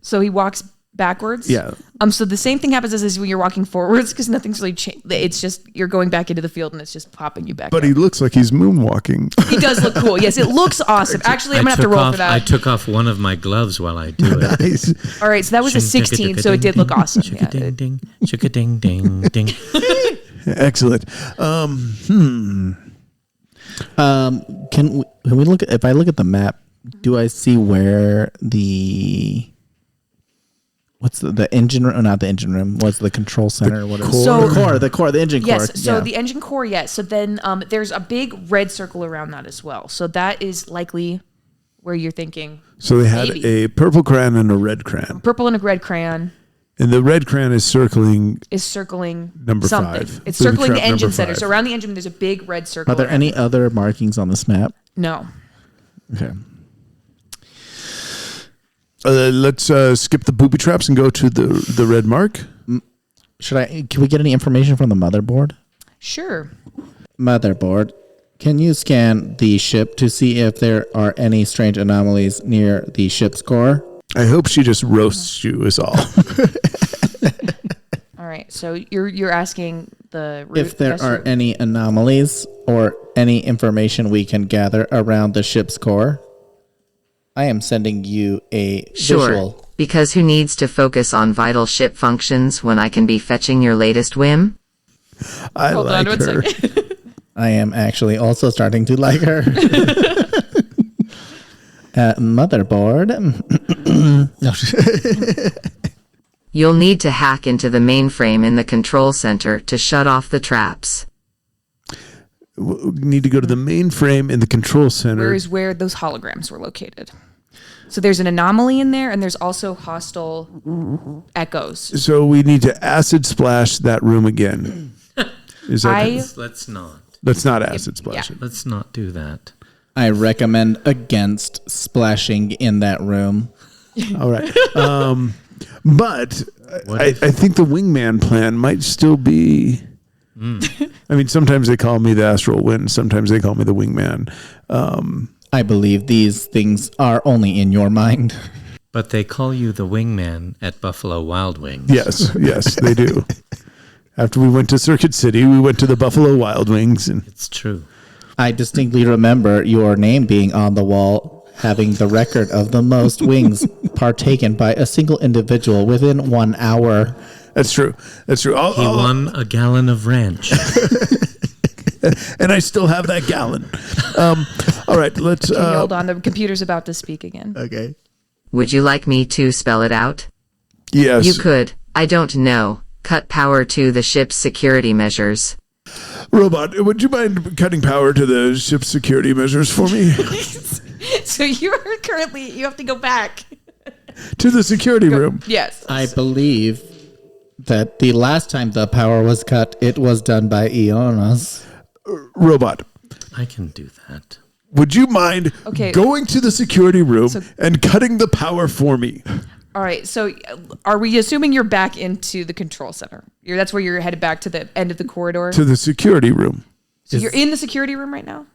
So he walks backwards. Yeah. So the same thing happens as when you're walking forwards, because nothing's really changed. It's just you're going back into the field, and it's just popping you back. But up. he looks like he's moonwalking. He does look cool. Yes, it looks awesome. Actually, I'm gonna have to roll for that. I took off one of my gloves while I do it. Nice. All right, so that was a 16, so it did look awesome. Yeah, Ding ding, chicka ding ding ding. Excellent. Can we look at, if I look at the map, do I see where what's the engine room? Not the engine room. What's the control center? What is the engine core? Yes. So yeah. the engine core, yes. So then there's a big red circle around that as well. So that is likely where you're thinking. So they had maybe. a purple crayon and a red crayon. Purple and a red crayon And the red crayon is circling number something. 5. It's Booby circling trap the engine number center. 5. So around the engine, there's a big red circle. Are there around any it. other markings on this map? No. Okay. Let's skip the booby traps and go to the red mark. Can we get any information from the motherboard? Sure. Motherboard, can you scan the ship to see if there are any strange anomalies near the ship's core? I hope she just roasts you is all. All right. So you're asking the If there are root- any anomalies or any information we can gather around the ship's core, I am sending you a Sure, visual. because who needs to focus on vital ship functions when I can be fetching your latest whim? I Hold like on 1 her. second. I am actually also starting to like her. Motherboard. You'll need to hack into the mainframe in the control center to shut off the traps. We need to go to the mainframe in the control center. Where is where those holograms were located. So there's an anomaly in there, and there's also hostile echoes. So we need to acid splash that room again. Is that Let's not. Let's not acid splash Yeah. it. Let's not do that. I recommend against splashing in that room. All right. But I think the wingman plan might still be. I mean, sometimes they call me the astral wind. Sometimes they call me the wingman. I believe these things are only in your mind. But they call you the wingman at Buffalo Wild Wings. Yes, they do. After we went to Circuit City, we went to the Buffalo Wild Wings. And It's true. I distinctly remember your name being on the wall, having the record of the most wings partaken by a single individual within 1 hour. that's true. That's true. He won a gallon of ranch. And I still have that gallon. All right, let's. Okay, hold on. The computer's about to speak again. Okay. Would you like me to spell it out? Yes. You could, I don't know, cut power to the ship's security measures. Robot, would you mind cutting power to the ship's security measures for me? So you're currently, you have to go back. To the security room. Yes. I believe that the last time the power was cut, it was done by Ionas. Robot, I can do that. would you mind going to the security room and cutting the power for me? All right. So are we assuming you're back into the control center? That's where you're headed back to the end of the corridor? To the security room. So you're in the security room right now?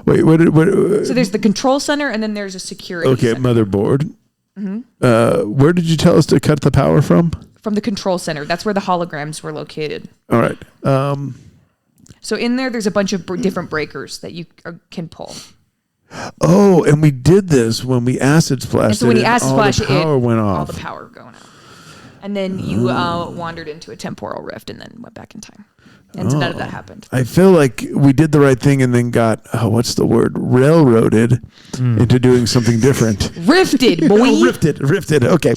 Wait, what So there's the control center, and then there's a security okay, center. motherboard. Where did you tell us to cut the power from? From the control center. That's where the holograms were located. All right. So in there's a bunch of different breakers that you can pull. Oh, and we did this when we acid splashed. And so when you acid splash the power went off. all the power going out. And then you wandered into a temporal rift and then went back in time. And so none of that happened. I feel like we did the right thing and then got, what's the word? Railroaded into doing something different. Rifted, boy. Oh, rifted. Okay.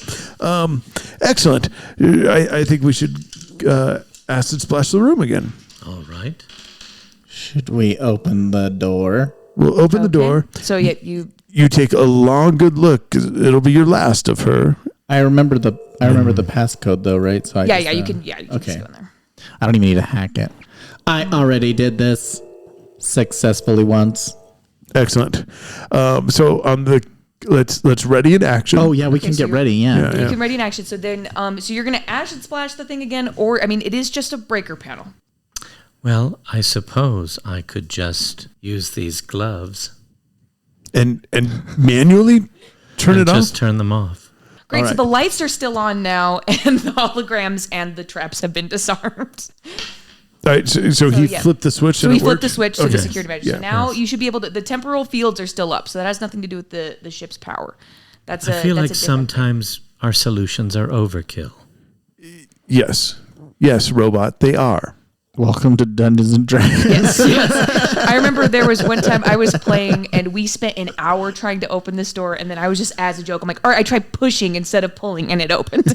Excellent. I think we should acid splash the room again. All right. Should we open the door? We'll open the door. So yeah, You take a long, good look, 'cause it'll be your last of her. I remember the passcode though, right? So you can okay. just go in there. I don't even need to hack it. I already did this successfully once. Excellent. So on the let's ready in action. Oh yeah, we can so get ready. Yeah. You can ready in action. So then, so you're gonna acid splash the thing again, or I mean, it is just a breaker panel. Well, I suppose I could just use these gloves and manually turn and it just off. turn them off. Great. All So right. the lights are still on now, and the holograms and the traps have been disarmed. All right. So he yeah. flipped the switch. So and we it flipped worked? the switch to Okay. the security measure. Yeah. So now you should be able to. The temporal fields are still up, so that has nothing to do with the ship's power. I feel like different thing. sometimes our solutions are overkill. Yes, robot. They are. Welcome to Dungeons and Dragons. Yes. I remember there was one time I was playing and we spent an hour trying to open this door, and then I was just, as a joke, I'm like, all right, I tried pushing instead of pulling, and it opened.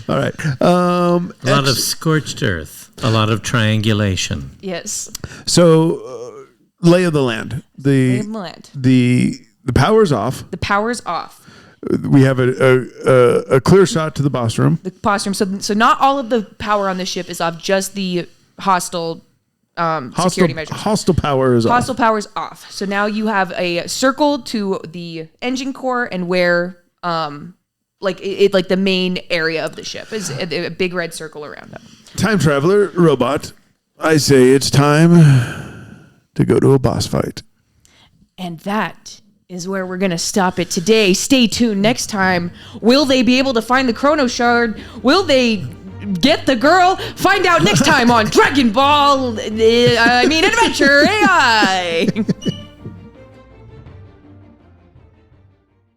All right. A lot of scorched earth, a lot of triangulation. Yes. So lay of the land. Lay of the land. The power's off. The power's off. We have a clear shot to the boss room. The boss room. So not all of the power on the ship is off, just the hostile security measures. Hostile power is Hostile off. power's off. So now you have a circle to the engine core and where like the main area of the ship is a big red circle around it. Time traveler robot. I say it's time to go to a boss fight. And that is where we're going to stop it today. Stay tuned next time. Will they be able to find the Chrono Shard? Will they get the girl? Find out next time on Dragon Ball, Adventure AI.